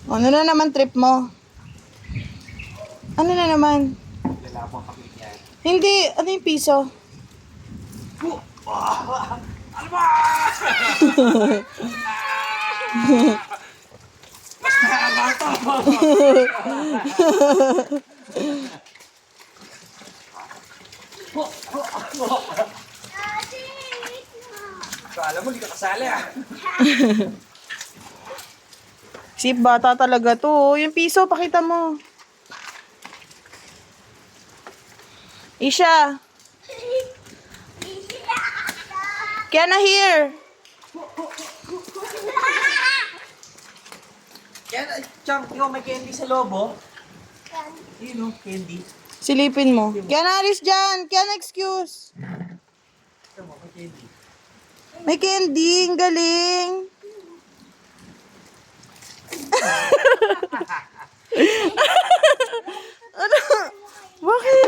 Ano na naman trip mo? Ano na naman? Lalabang kami yan. Hindi, ano yung piso? Ano ba? Basta abang to. Alam mo, hindi ka kasali ah. Si bata talaga to. Yung piso, pakita mo. Isha. Kiana here. Yan, Chang, ikaw may candy sa lobo? Yun o, candy. Silipin mo. Kiana, alis dyan. Kiana, excuse. Ito mo, may candy. May candy. Ang galing. Ano? Bakit?